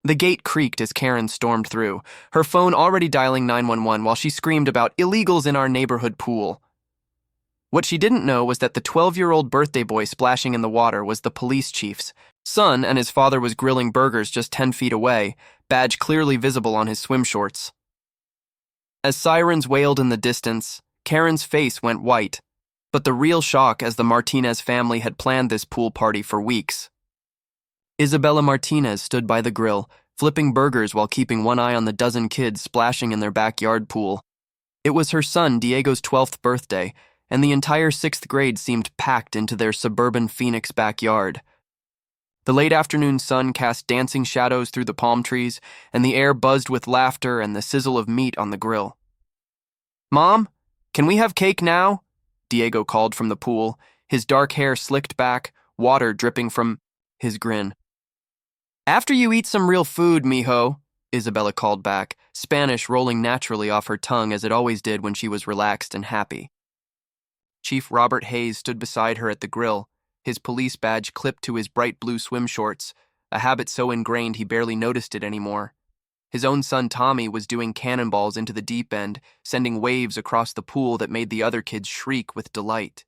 The gate creaked as Karen stormed through, her phone already dialing 911 while she screamed about illegals in our neighborhood pool. What she didn't know was that the 12-year-old birthday boy splashing in the water was the police chief's son, and his father was grilling burgers just 10 feet away, badge clearly visible on his swim shorts. As sirens wailed in the distance, Karen's face went white, but the real shock as the Martinez family had planned this pool party for weeks. Isabella Martinez stood by the grill, flipping burgers while keeping one eye on the dozen kids splashing in their backyard pool. It was her son Diego's 12th birthday, and the entire 6th grade seemed packed into their suburban Phoenix backyard. The late afternoon sun cast dancing shadows through the palm trees, and the air buzzed with laughter and the sizzle of meat on the grill. "Mom, can we have cake now?" Diego called from the pool, his dark hair slicked back, water dripping from his grin. "After you eat some real food, mijo," Isabella called back, Spanish rolling naturally off her tongue as it always did when she was relaxed and happy. Chief Robert Hayes stood beside her at the grill, his police badge clipped to his bright blue swim shorts, a habit so ingrained he barely noticed it anymore. His own son Tommy was doing cannonballs into the deep end, sending waves across the pool that made the other kids shriek with delight.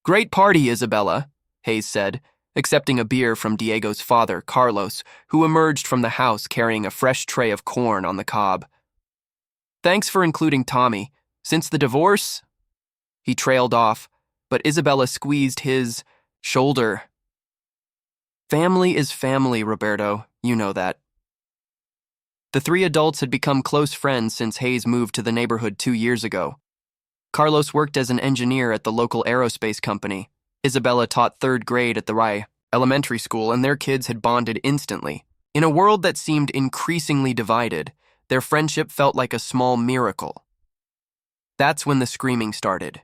"Great party, Isabella," Hayes said, accepting a beer from Diego's father, Carlos, who emerged from the house carrying a fresh tray of corn on the cob. "Thanks for including Tommy. Since the divorce—" He trailed off, but Isabella squeezed his shoulder. "Family is family, Roberto. You know that." The three adults had become close friends since Hayes moved to the neighborhood 2 years ago. Carlos worked as an engineer at the local aerospace company. Isabella taught 3rd grade at the Rye elementary school, and their kids had bonded instantly. In a world that seemed increasingly divided, their friendship felt like a small miracle. That's when the screaming started.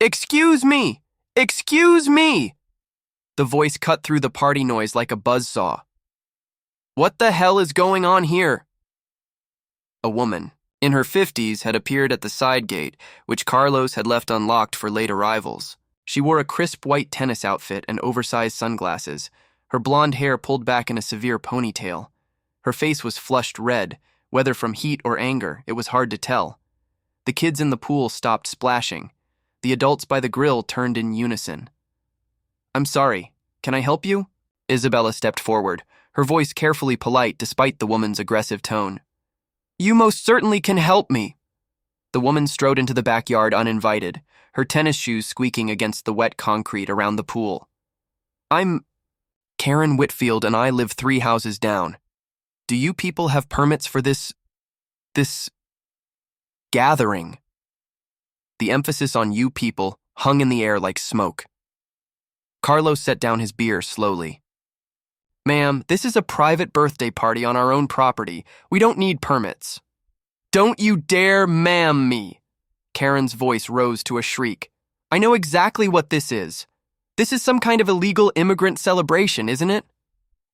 "Excuse me! Excuse me!" The voice cut through the party noise like a buzzsaw. "What the hell is going on here?" A woman, in her 50s, had appeared at the side gate, which Carlos had left unlocked for late arrivals. She wore a crisp white tennis outfit and oversized sunglasses, her blonde hair pulled back in a severe ponytail. Her face was flushed red, whether from heat or anger, it was hard to tell. The kids in the pool stopped splashing. The adults by the grill turned in unison. "I'm sorry. Can I help you?" Isabella stepped forward, her voice carefully polite despite the woman's aggressive tone. "You most certainly can help me." The woman strode into the backyard uninvited, her tennis shoes squeaking against the wet concrete around the pool. "I'm Karen Whitfield, and I live 3 houses down. Do you people have permits for this gathering?" The emphasis on "you people" hung in the air like smoke. Carlos set down his beer slowly. "Ma'am, this is a private birthday party on our own property. We don't need permits." "Don't you dare ma'am me!" Karen's voice rose to a shriek. "I know exactly what this is. This is some kind of illegal immigrant celebration, isn't it?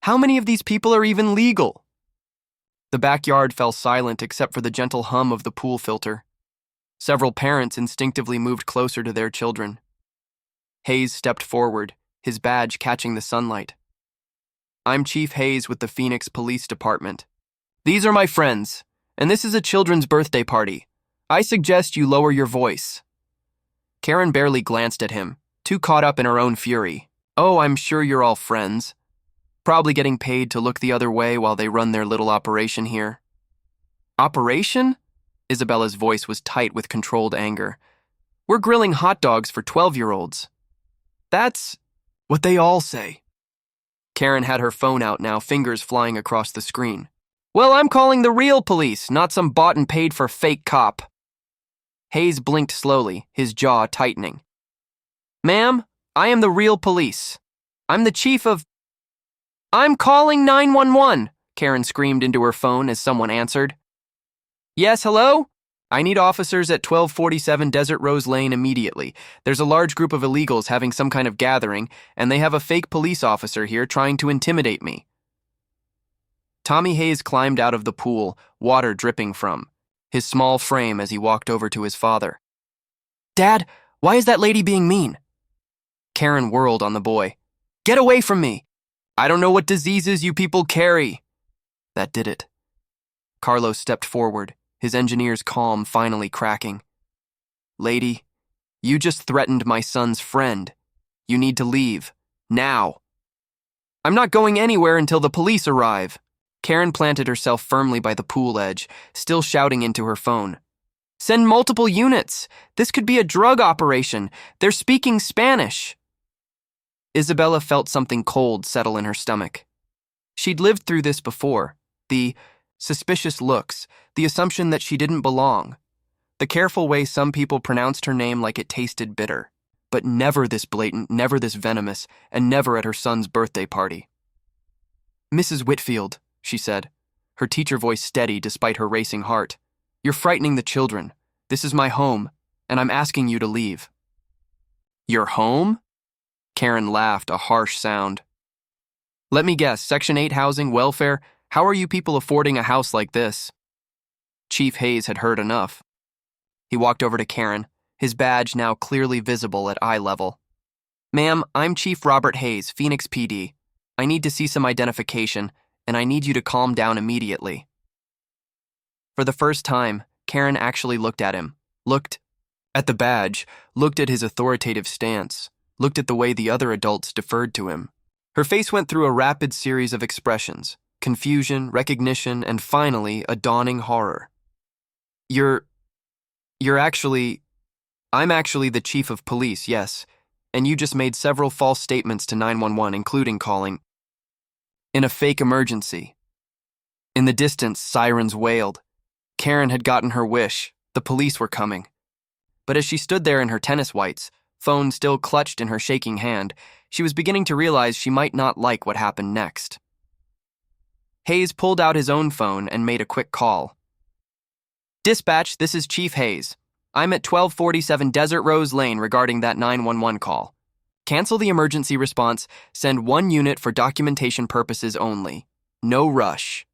How many of these people are even legal?" The backyard fell silent except for the gentle hum of the pool filter. Several parents instinctively moved closer to their children. Hayes stepped forward, his badge catching the sunlight. "I'm Chief Hayes with the Phoenix Police Department. These are my friends, and this is a children's birthday party. I suggest you lower your voice." Karen barely glanced at him, too caught up in her own fury. "Oh, I'm sure you're all friends. Probably getting paid to look the other way while they run their little operation here." "Operation?" Isabella's voice was tight with controlled anger. "We're grilling hot dogs for 12-year-olds. That's what they all say." Karen had her phone out now, fingers flying across the screen. "Well, I'm calling the real police, not some bought and paid for fake cop." Hayes blinked slowly, his jaw tightening. "Ma'am, I am the real police. I'm the chief of—" "I'm calling 911, Karen screamed into her phone as someone answered. "Yes, hello? I need officers at 1247 Desert Rose Lane immediately. There's a large group of illegals having some kind of gathering, and they have a fake police officer here trying to intimidate me." Tommy Hayes climbed out of the pool, water dripping from his small frame as he walked over to his father. "Dad, why is that lady being mean?" Karen whirled on the boy. "Get away from me! I don't know what diseases you people carry. That did it. Carlos stepped forward, his engineer's calm finally cracking. Lady, you just threatened my son's friend. You need to leave. Now. I'm not going anywhere until the police arrive. Karen planted herself firmly by the pool edge, still shouting into her phone. Send multiple units. This could be a drug operation. They're speaking Spanish. Isabella felt something cold settle in her stomach. She'd lived through this before. The suspicious looks, the assumption that she didn't belong, the careful way some people pronounced her name like it tasted bitter, but never this blatant, never this venomous, and never at her son's birthday party. Mrs. Whitfield, she said, her teacher voice steady despite her racing heart. You're frightening the children. This is my home, and I'm asking you to leave. Your home? Karen laughed, a harsh sound. Let me guess, Section 8 housing, welfare, how are you people affording a house like this? Chief Hayes had heard enough. He walked over to Karen, his badge now clearly visible at eye level. Ma'am, I'm Chief Robert Hayes, Phoenix PD. I need to see some identification, and I need you to calm down immediately. For the first time, Karen actually looked at him, looked at the badge, looked at his authoritative stance, looked at the way the other adults deferred to him. Her face went through a rapid series of expressions, confusion, recognition, and finally, a dawning horror. I'm actually the chief of police, yes, and you just made several false statements to 911, including calling in a fake emergency. In the distance, sirens wailed. Karen had gotten her wish. The police were coming. But as she stood there in her tennis whites, phone still clutched in her shaking hand, she was beginning to realize she might not like what happened next. Hayes pulled out his own phone and made a quick call. Dispatch, this is Chief Hayes. I'm at 1247 Desert Rose Lane regarding that 911 call. Cancel the emergency response, send 1 unit for documentation purposes only. No rush.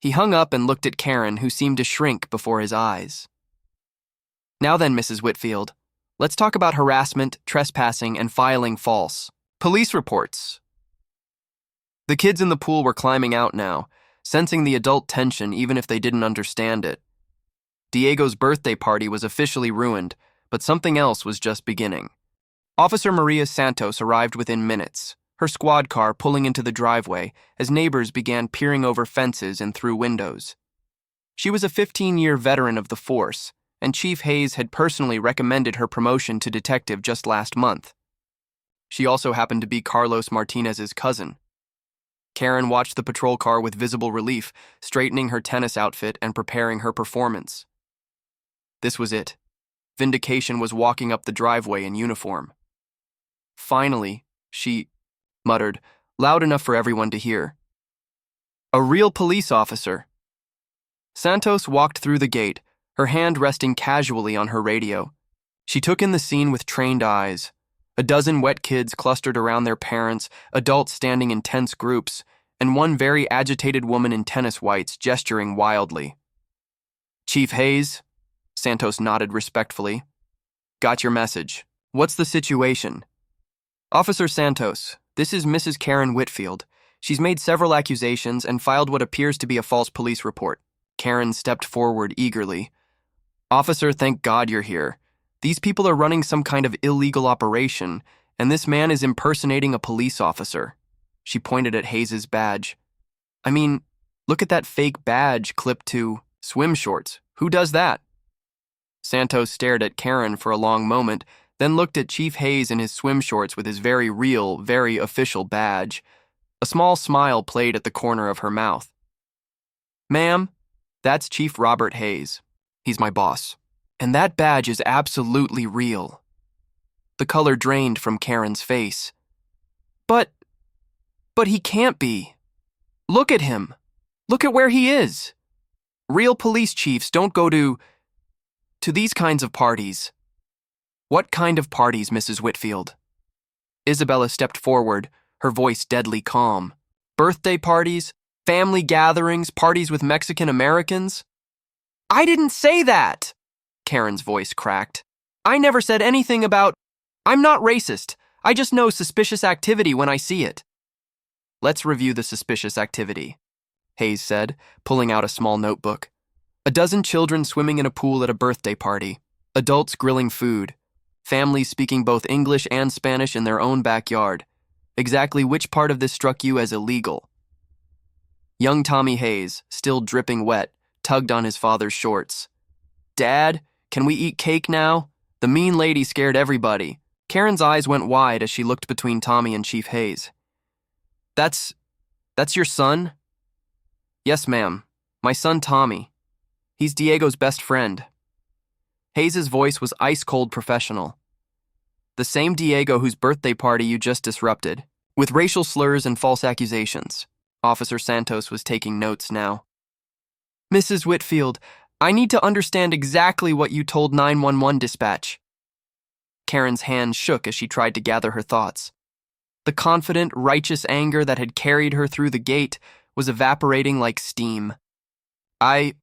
He hung up and looked at Karen, who seemed to shrink before his eyes. Now then, Mrs. Whitfield, let's talk about harassment, trespassing, and filing false police reports. The kids in the pool were climbing out now, sensing the adult tension even if they didn't understand it. Diego's birthday party was officially ruined, but something else was just beginning. Officer Maria Santos arrived within minutes, her squad car pulling into the driveway as neighbors began peering over fences and through windows. She was a 15-year veteran of the force, and Chief Hayes had personally recommended her promotion to detective just last month. She also happened to be Carlos Martinez's cousin. Karen watched the patrol car with visible relief, straightening her tennis outfit and preparing her performance. This was it. Vindication was walking up the driveway in uniform. Finally, she muttered, loud enough for everyone to hear. A real police officer. Santos walked through the gate, her hand resting casually on her radio. She took in the scene with trained eyes. A dozen wet kids clustered around their parents, adults standing in tense groups, and one very agitated woman in tennis whites gesturing wildly. Chief Hayes, Santos nodded respectfully. Got your message. What's the situation? Officer Santos, this is Mrs. Karen Whitfield. She's made several accusations and filed what appears to be a false police report. Karen stepped forward eagerly. Officer, thank God you're here. These people are running some kind of illegal operation, and this man is impersonating a police officer. She pointed at Hayes's badge. I mean, look at that fake badge clipped to swim shorts. Who does that? Santos stared at Karen for a long moment, then looked at Chief Hayes in his swim shorts with his very real, very official badge. A small smile played at the corner of her mouth. Ma'am, that's Chief Robert Hayes. He's my boss. And that badge is absolutely real. The color drained from Karen's face. But he can't be. Look at him. Look at where he is. Real police chiefs don't go to these kinds of parties. What kind of parties, Mrs. Whitfield? Isabella stepped forward, her voice deadly calm. Birthday parties? Family gatherings? Parties with Mexican Americans? I didn't say that! Karen's voice cracked. I never said anything about... I'm not racist. I just know suspicious activity when I see it. Let's review the suspicious activity, Hayes said, pulling out a small notebook. A dozen children swimming in a pool at a birthday party. Adults grilling food. Families speaking both English and Spanish in their own backyard. Exactly which part of this struck you as illegal? Young Tommy Hayes, still dripping wet, tugged on his father's shorts. Dad, can we eat cake now? The mean lady scared everybody. Karen's eyes went wide as she looked between Tommy and Chief Hayes. That's your son? Yes, ma'am. My son Tommy. He's Diego's best friend. Hayes' voice was ice-cold professional. The same Diego whose birthday party you just disrupted, with racial slurs and false accusations. Officer Santos was taking notes now. Mrs. Whitfield, I need to understand exactly what you told 911 dispatch. Karen's hand shook as she tried to gather her thoughts. The confident, righteous anger that had carried her through the gate was evaporating like steam. I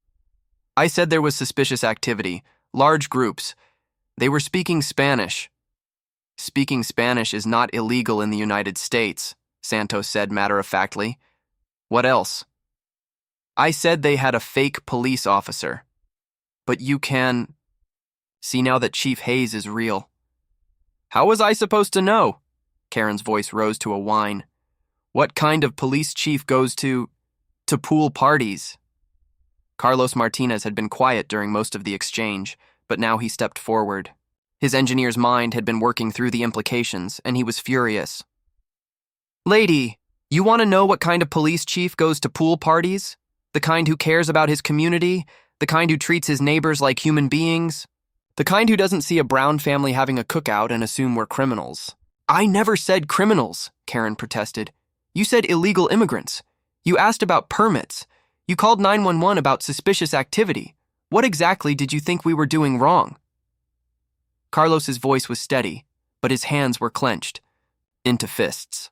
said there was suspicious activity, large groups. They were speaking Spanish. Speaking Spanish is not illegal in the United States, Santos said matter-of-factly. What else? I said they had a fake police officer. But you can see now that Chief Hayes is real. How was I supposed to know? Karen's voice rose to a whine. What kind of police chief goes to pool parties? Carlos Martinez had been quiet during most of the exchange, but now he stepped forward. His engineer's mind had been working through the implications, and he was furious. Lady, you want to know what kind of police chief goes to pool parties? The kind who cares about his community? The kind who treats his neighbors like human beings? The kind who doesn't see a brown family having a cookout and assume we're criminals? I never said criminals, Karen protested. You said illegal immigrants. You asked about permits. You called 911 about suspicious activity. What exactly did you think we were doing wrong? Carlos's voice was steady, but his hands were clenched into fists.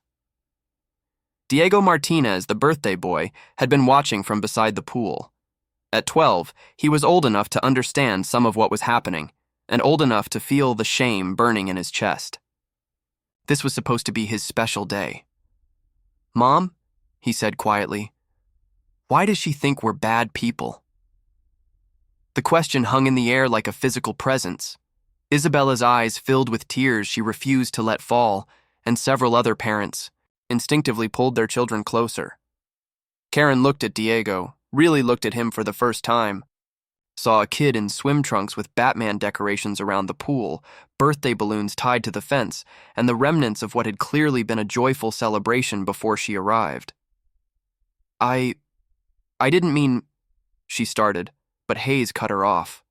Diego Martinez, the birthday boy, had been watching from beside the pool. At 12, he was old enough to understand some of what was happening, and old enough to feel the shame burning in his chest. This was supposed to be his special day. Mom, he said quietly, why does she think we're bad people? The question hung in the air like a physical presence. Isabella's eyes filled with tears she refused to let fall, and several other parents instinctively pulled their children closer. Karen looked at Diego, really looked at him for the first time, saw a kid in swim trunks with Batman decorations around the pool, birthday balloons tied to the fence, and the remnants of what had clearly been a joyful celebration before she arrived. I didn't mean, she started, but Hayes cut her off.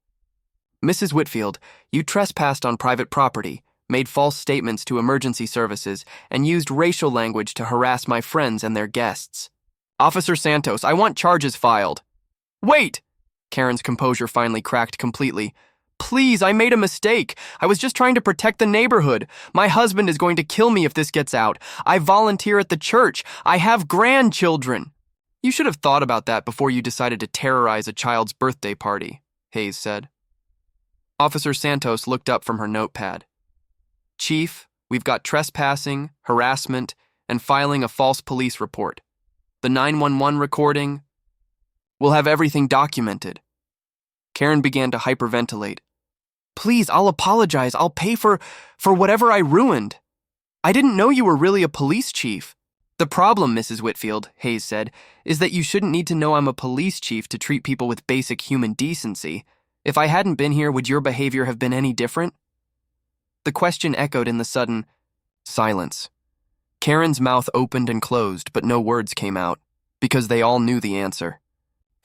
Mrs. Whitfield, you trespassed on private property, made false statements to emergency services, and used racial language to harass my friends and their guests. Officer Santos, I want charges filed. Wait! Karen's composure finally cracked completely. Please, I made a mistake. I was just trying to protect the neighborhood. My husband is going to kill me if this gets out. I volunteer at the church. I have grandchildren. You should have thought about that before you decided to terrorize a child's birthday party, Hayes said. Officer Santos looked up from her notepad. Chief, we've got trespassing, harassment, and filing a false police report. The 911 recording. We'll have everything documented. Karen began to hyperventilate. Please, I'll apologize. I'll pay for whatever I ruined. I didn't know you were really a police chief. The problem, Mrs. Whitfield, Hayes said, is that you shouldn't need to know I'm a police chief to treat people with basic human decency. If I hadn't been here, would your behavior have been any different? The question echoed in the sudden silence. Karen's mouth opened and closed, but no words came out, because they all knew the answer.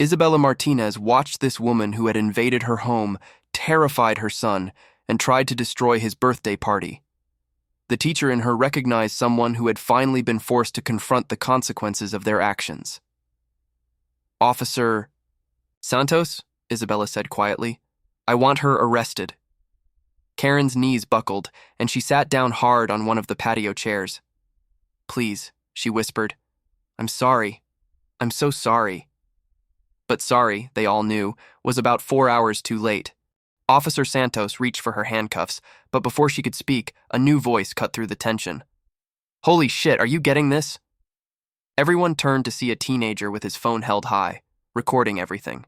Isabella Martinez watched this woman who had invaded her home, terrified her son, and tried to destroy his birthday party. The teacher in her recognized someone who had finally been forced to confront the consequences of their actions. Officer Santos, Isabella said quietly, I want her arrested. Karen's knees buckled, and she sat down hard on one of the patio chairs. Please, she whispered. I'm sorry. I'm so sorry. But sorry, they all knew, was about 4 hours too late. Officer Santos reached for her handcuffs, but before she could speak, a new voice cut through the tension. Holy shit, are you getting this? Everyone turned to see a teenager with his phone held high, recording everything.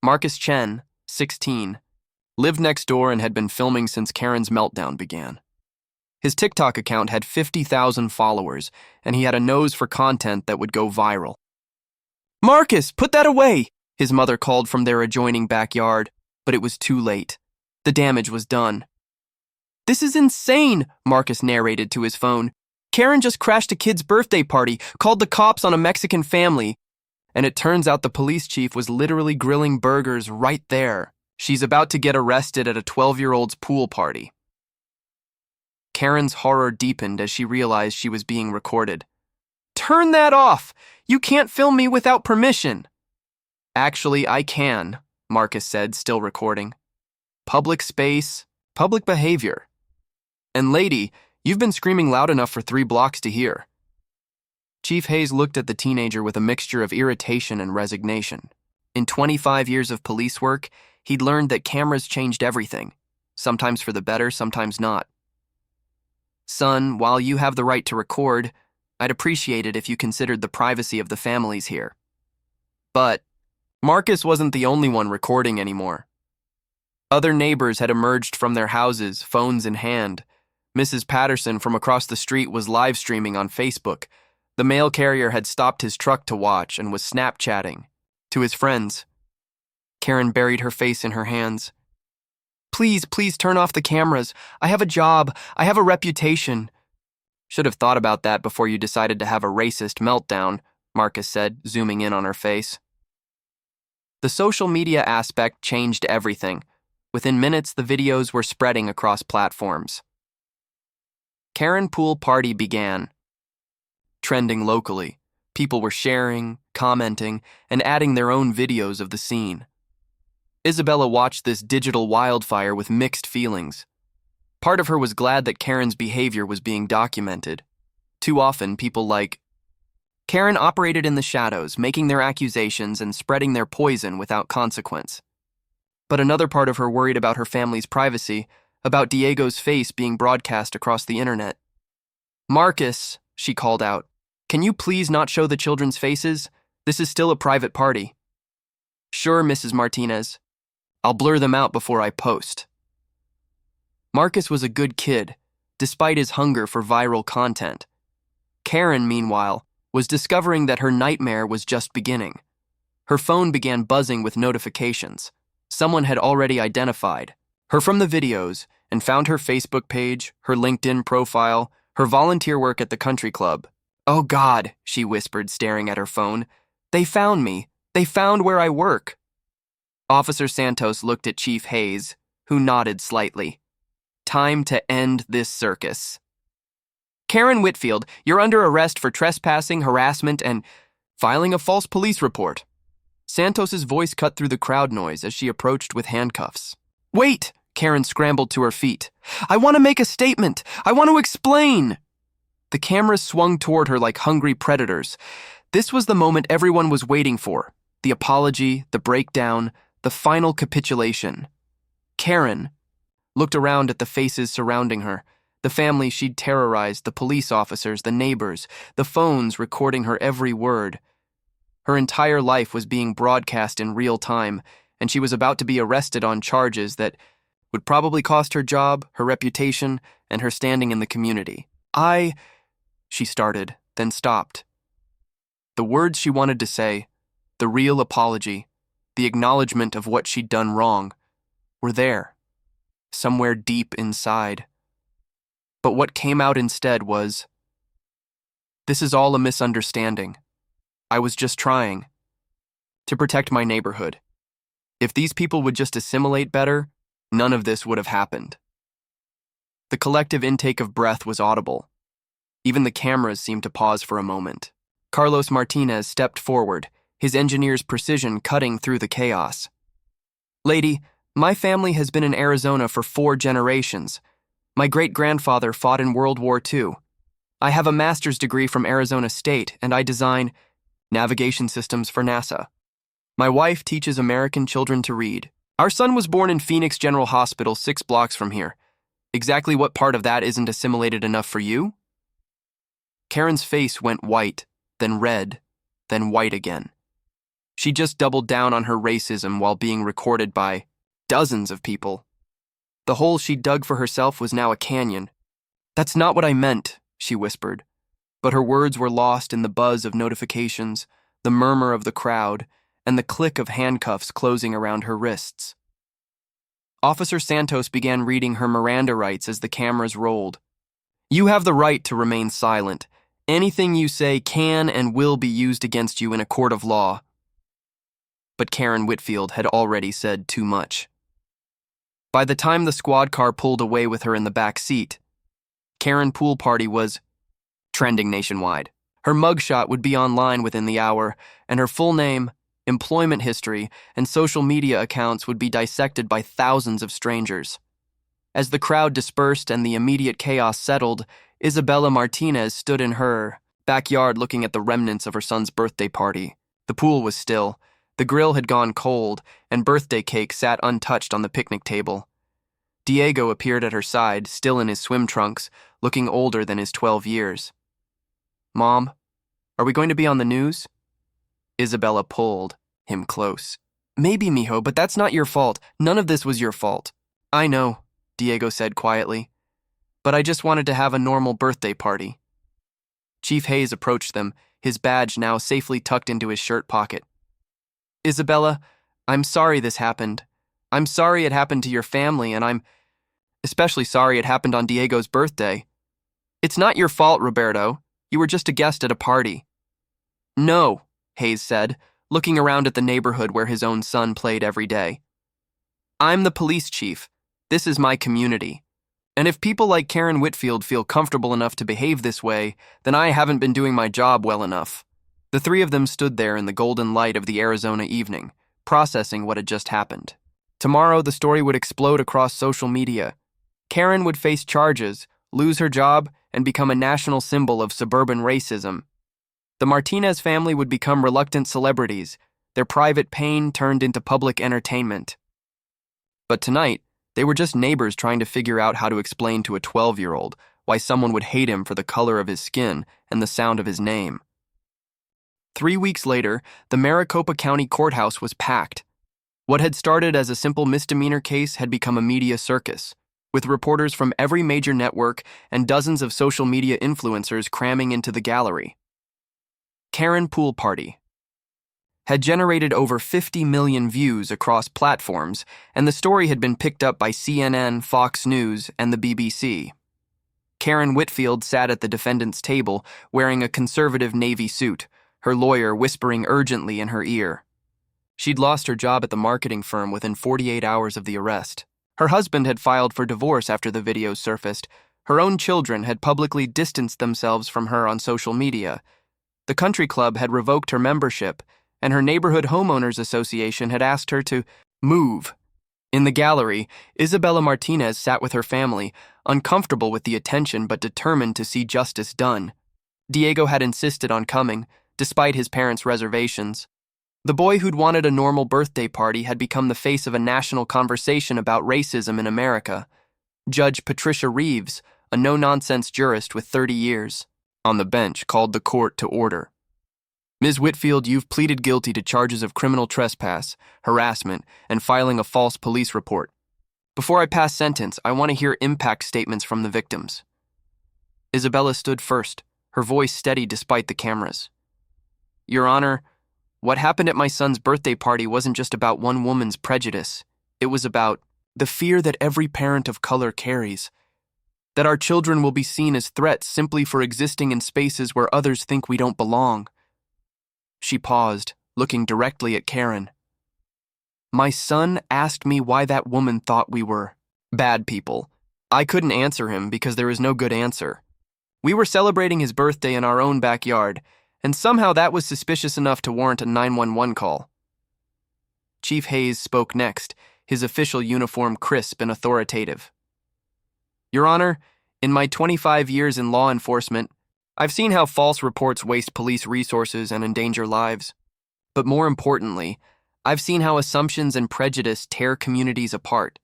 Marcus Chen, 16, lived next door and had been filming since Karen's meltdown began. His TikTok account had 50,000 followers, and he had a nose for content that would go viral. "Marcus, put that away!" his mother called from their adjoining backyard, but it was too late. The damage was done. "This is insane," Marcus narrated to his phone. "Karen just crashed a kid's birthday party, called the cops on a Mexican family, and it turns out the police chief was literally grilling burgers right there. She's about to get arrested at a 12-year-old's pool party." Karen's horror deepened as she realized she was being recorded. "Turn that off! You can't film me without permission." "Actually, I can," Marcus said, still recording. "Public space, public behavior. And lady, you've been screaming loud enough for 3 blocks to hear." Chief Hayes looked at the teenager with a mixture of irritation and resignation. In 25 years of police work, he'd learned that cameras changed everything, sometimes for the better, sometimes not. "Son, while you have the right to record, I'd appreciate it if you considered the privacy of the families here." But Marcus wasn't the only one recording anymore. Other neighbors had emerged from their houses, phones in hand. Mrs. Patterson from across the street was live streaming on Facebook. The mail carrier had stopped his truck to watch and was Snapchatting to his friends. Karen buried her face in her hands. Please turn off the cameras. I have a job. I have a reputation." "Should have thought about that before you decided to have a racist meltdown," Marcus said, zooming in on her face. The social media aspect changed everything. Within minutes, the videos were spreading across platforms. Karen Pool Party began. Trending locally, people were sharing, commenting, and adding their own videos of the scene. Isabella watched this digital wildfire with mixed feelings. Part of her was glad that Karen's behavior was being documented. Too often, people like Karen operated in the shadows, making their accusations and spreading their poison without consequence. But another part of her worried about her family's privacy, about Diego's face being broadcast across the internet. "Marcus," she called out, "can you please not show the children's faces? This is still a private party." "Sure, Mrs. Martinez. I'll blur them out before I post." Marcus was a good kid, despite his hunger for viral content. Karen, meanwhile, was discovering that her nightmare was just beginning. Her phone began buzzing with notifications. Someone had already identified her from the videos and found her Facebook page, her LinkedIn profile, her volunteer work at the country club. "Oh God," she whispered, staring at her phone. "They found me. They found where I work." Officer Santos looked at Chief Hayes, who nodded slightly. "Time to end this circus." "Karen Whitfield, you're under arrest for trespassing, harassment, and filing a false police report." Santos's voice cut through the crowd noise as she approached with handcuffs. "Wait!" Karen scrambled to her feet. "I want to make a statement. I want to explain." The cameras swung toward her like hungry predators. This was the moment everyone was waiting for. The apology, the breakdown, the final capitulation. Karen looked around at the faces surrounding her, the family she'd terrorized, the police officers, the neighbors, the phones recording her every word. Her entire life was being broadcast in real time, and she was about to be arrested on charges that would probably cost her job, her reputation, and her standing in the community. She started, then stopped. The words she wanted to say, the real apology, the acknowledgement of what she'd done wrong, were there, somewhere deep inside. But what came out instead was, "This is all a misunderstanding. I was just trying to protect my neighborhood. If these people would just assimilate better, none of this would have happened." The collective intake of breath was audible. Even the cameras seemed to pause for a moment. Carlos Martinez stepped forward, his engineer's precision cutting through the chaos. "Lady, my family has been in Arizona for 4 generations. My great-grandfather fought in World War II. I have a master's degree from Arizona State, and I design navigation systems for NASA. My wife teaches American children to read. Our son was born in Phoenix General Hospital 6 blocks from here. Exactly what part of that isn't assimilated enough for you?" Karen's face went white. then red, then white again. She just doubled down on her racism while being recorded by dozens of people. The hole she dug for herself was now a canyon. "That's not what I meant," she whispered. But her words were lost in the buzz of notifications, the murmur of the crowd, and the click of handcuffs closing around her wrists. Officer Santos began reading her Miranda rights as the cameras rolled. "You have the right to remain silent. Anything you say can and will be used against you in a court of law." But Karen Whitfield had already said too much. By the time the squad car pulled away with her in the back seat, Karen Pool Party was trending nationwide. Her mugshot would be online within the hour, and her full name, employment history, and social media accounts would be dissected by thousands of strangers. As the crowd dispersed and the immediate chaos settled, Isabella Martinez stood in her backyard looking at the remnants of her son's birthday party. The pool was still, the grill had gone cold, and birthday cake sat untouched on the picnic table. Diego appeared at her side, still in his swim trunks, looking older than his 12 years. "Mom, are we going to be on the news?" Isabella pulled him close. "Maybe, mijo, but that's not your fault. None of this was your fault." "I know," Diego said quietly, "but I just wanted to have a normal birthday party." Chief Hayes approached them, his badge now safely tucked into his shirt pocket. "Isabella, I'm sorry this happened. I'm sorry it happened to your family, and I'm especially sorry it happened on Diego's birthday. It's not your fault, Roberto. You were just a guest at a party." "No," Hayes said, looking around at the neighborhood where his own son played every day. "I'm the police chief. This is my community. And if people like Karen Whitfield feel comfortable enough to behave this way, then I haven't been doing my job well enough." The three of them stood there in the golden light of the Arizona evening, processing what had just happened. Tomorrow, the story would explode across social media. Karen would face charges, lose her job, and become a national symbol of suburban racism. The Martinez family would become reluctant celebrities, their private pain turned into public entertainment. But tonight, they were just neighbors trying to figure out how to explain to a 12-year-old why someone would hate him for the color of his skin and the sound of his name. 3 weeks later, the Maricopa County Courthouse was packed. What had started as a simple misdemeanor case had become a media circus, with reporters from every major network and dozens of social media influencers cramming into the gallery. Karen Pool Party had generated over 50 million views across platforms, and the story had been picked up by CNN, Fox News, and the BBC. Karen Whitfield sat at the defendant's table wearing a conservative navy suit, her lawyer whispering urgently in her ear. She'd lost her job at the marketing firm within 48 hours of the arrest. Her husband had filed for divorce after the videos surfaced. Her own children had publicly distanced themselves from her on social media. The country club had revoked her membership, and her neighborhood homeowners association had asked her to move. In the gallery, Isabella Martinez sat with her family, uncomfortable with the attention but determined to see justice done. Diego had insisted on coming, despite his parents' reservations. The boy who'd wanted a normal birthday party had become the face of a national conversation about racism in America. Judge Patricia Reeves, a no-nonsense jurist with 30 years, on the bench called the court to order. "Ms. Whitfield, you've pleaded guilty to charges of criminal trespass, harassment, and filing a false police report. Before I pass sentence, I want to hear impact statements from the victims." Isabella stood first, her voice steady despite the cameras. "Your Honor, what happened at my son's birthday party wasn't just about one woman's prejudice. It was about the fear that every parent of color carries, that our children will be seen as threats simply for existing in spaces where others think we don't belong." She paused, looking directly at Karen. "My son asked me why that woman thought we were bad people. I couldn't answer him because there is no good answer. We were celebrating his birthday in our own backyard, and somehow that was suspicious enough to warrant a 911 call." Chief Hayes spoke next, his official uniform crisp and authoritative. "Your Honor, in my 25 years in law enforcement, I've seen how false reports waste police resources and endanger lives. But more importantly, I've seen how assumptions and prejudice tear communities apart.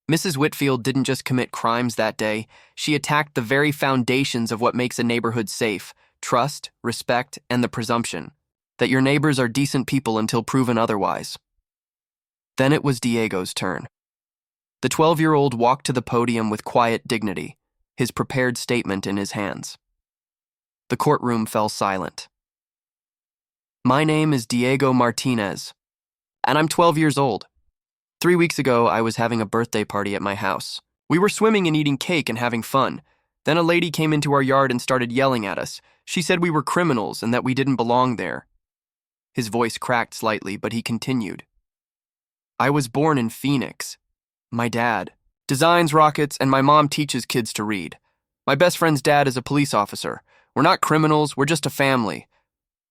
Mrs. Whitfield didn't just commit crimes that day, she attacked the very foundations of what makes a neighborhood safe: trust, respect, and the presumption that your neighbors are decent people until proven otherwise. Then it was Diego's turn. The 12-year-old walked to the podium with quiet dignity, his prepared statement in his hands. The courtroom fell silent. My name is Diego Martinez, and I'm 12 years old. 3 weeks ago, I was having a birthday party at my house. We were swimming and eating cake and having fun. Then a lady came into our yard and started yelling at us. She said we were criminals and that we didn't belong there. His voice cracked slightly, but he continued. I was born in Phoenix. My dad designs rockets and my mom teaches kids to read. My best friend's dad is a police officer. We're not criminals, we're just a family.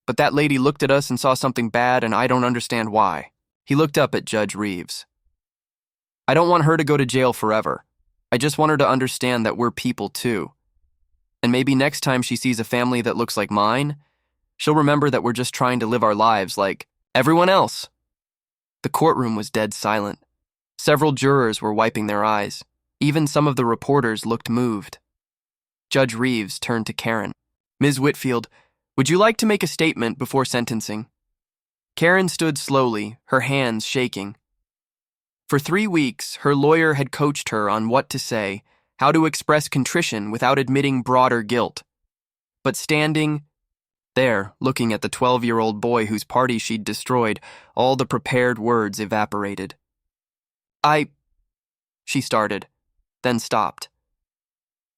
But that lady looked at us and saw something bad, and I don't understand why. He looked up at Judge Reeves. I don't want her to go to jail forever. I just want her to understand that we're people too. And maybe next time she sees a family that looks like mine, she'll remember that we're just trying to live our lives like everyone else. The courtroom was dead silent. Several jurors were wiping their eyes. Even some of the reporters looked moved. Judge Reeves turned to Karen. Ms. Whitfield, would you like to make a statement before sentencing? Karen stood slowly, her hands shaking. For 3 weeks, her lawyer had coached her on what to say, how to express contrition without admitting broader guilt. But standing there, looking at the 12-year-old boy whose party she'd destroyed, all the prepared words evaporated. She started, then stopped.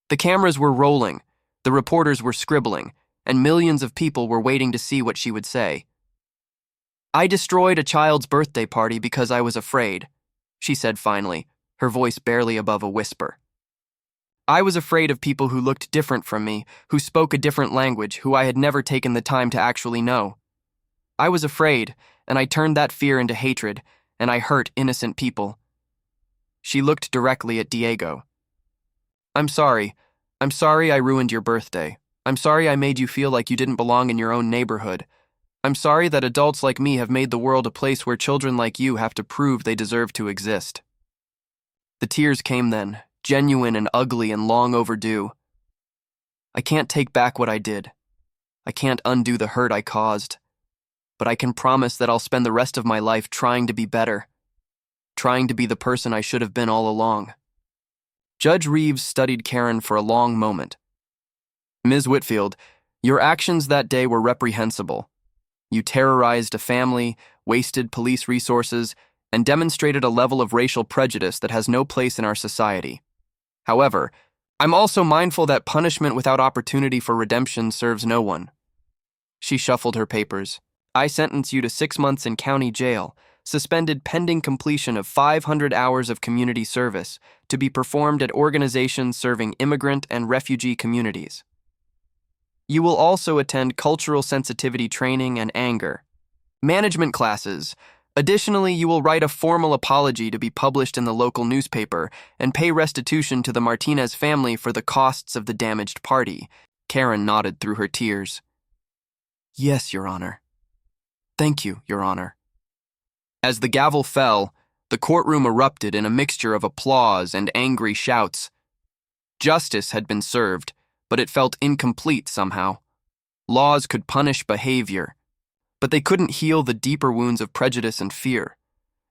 The cameras were rolling, the reporters were scribbling, and millions of people were waiting to see what she would say. I destroyed a child's birthday party because I was afraid, she said finally, her voice barely above a whisper. I was afraid of people who looked different from me, who spoke a different language, who I had never taken the time to actually know. I was afraid, and I turned that fear into hatred, and I hurt innocent people. She looked directly at Diego. I'm sorry. I'm sorry I ruined your birthday. I'm sorry I made you feel like you didn't belong in your own neighborhood. I'm sorry that adults like me have made the world a place where children like you have to prove they deserve to exist. The tears came then, genuine and ugly and long overdue. I can't take back what I did. I can't undo the hurt I caused. But I can promise that I'll spend the rest of my life trying to be better, trying to be the person I should have been all along. Judge Reeves studied Karen for a long moment. Ms. Whitfield, your actions that day were reprehensible. You terrorized a family, wasted police resources, and demonstrated a level of racial prejudice that has no place in our society. However, I'm also mindful that punishment without opportunity for redemption serves no one. She shuffled her papers. I sentence you to 6 months in county jail, suspended pending completion of 500 hours of community service to be performed at organizations serving immigrant and refugee communities. You will also attend cultural sensitivity training and anger management classes. Additionally, you will write a formal apology to be published in the local newspaper and pay restitution to the Martinez family for the costs of the damaged party. Karen nodded through her tears. Yes, Your Honor. Thank you, Your Honor. As the gavel fell, the courtroom erupted in a mixture of applause and angry shouts. Justice had been served, but it felt incomplete somehow. Laws could punish behavior, but they couldn't heal the deeper wounds of prejudice and fear.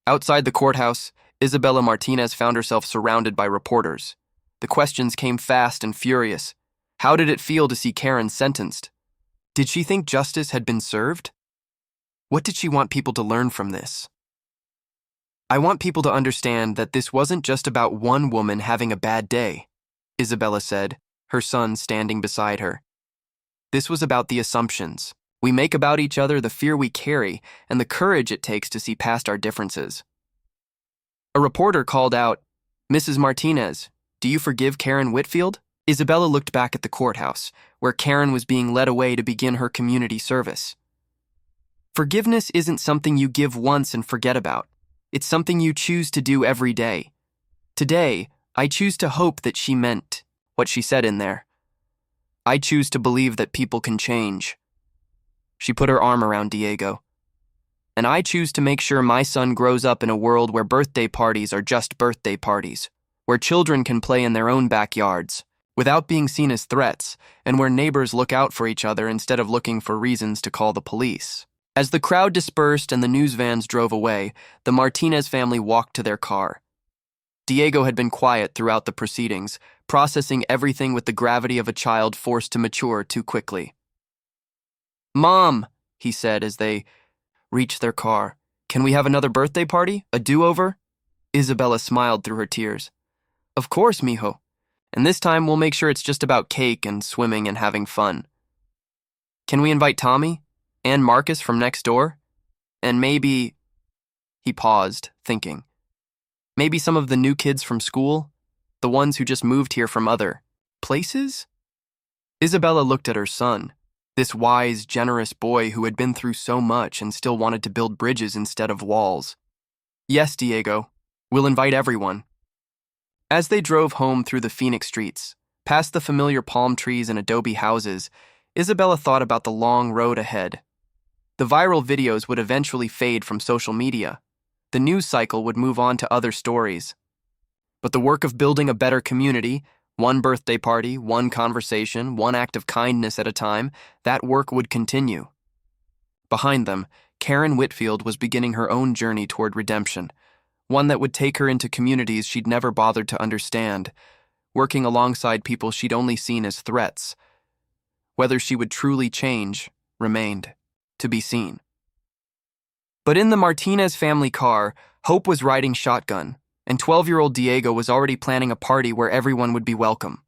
Outside the courthouse, Isabella Martinez found herself surrounded by reporters. The questions came fast and furious. How did it feel to see Karen sentenced? Did she think justice had been served? What did she want people to learn from this? I want people to understand that this wasn't just about one woman having a bad day, Isabella said, her son standing beside her. This was about the assumptions we make about each other, the fear we carry, and the courage it takes to see past our differences. A reporter called out, Mrs. Martinez, do you forgive Karen Whitfield? Isabella looked back at the courthouse, where Karen was being led away to begin her community service. Forgiveness isn't something you give once and forget about. It's something you choose to do every day. Today, I choose to hope that she meant what she said in there. I choose to believe that people can change. She put her arm around Diego. And I choose to make sure my son grows up in a world where birthday parties are just birthday parties, where children can play in their own backyards, without being seen as threats, and where neighbors look out for each other instead of looking for reasons to call the police. As the crowd dispersed and the news vans drove away, the Martinez family walked to their car. Diego had been quiet throughout the proceedings, processing everything with the gravity of a child forced to mature too quickly. "Mom," he said as they reached their car, "can we have another birthday party? A do-over?" Isabella smiled through her tears. "Of course, mijo. And this time we'll make sure it's just about cake and swimming and having fun. Can we invite Tommy and Marcus from next door? And maybe—" He paused, thinking. "Maybe some of the new kids from school? The ones who just moved here from other places?" Isabella looked at her son, this wise, generous boy who had been through so much and still wanted to build bridges instead of walls. "Yes, Diego. We'll invite everyone." As they drove home through the Phoenix streets, past the familiar palm trees and adobe houses, Isabella thought about the long road ahead. The viral videos would eventually fade from social media. The news cycle would move on to other stories. But the work of building a better community, one birthday party, one conversation, one act of kindness at a time, that work would continue. Behind them, Karen Whitfield was beginning her own journey toward redemption, one that would take her into communities she'd never bothered to understand, working alongside people she'd only seen as threats. Whether she would truly change remained to be seen. But in the Martinez family car, Hope was riding shotgun, and 12-year-old Diego was already planning a party where everyone would be welcome.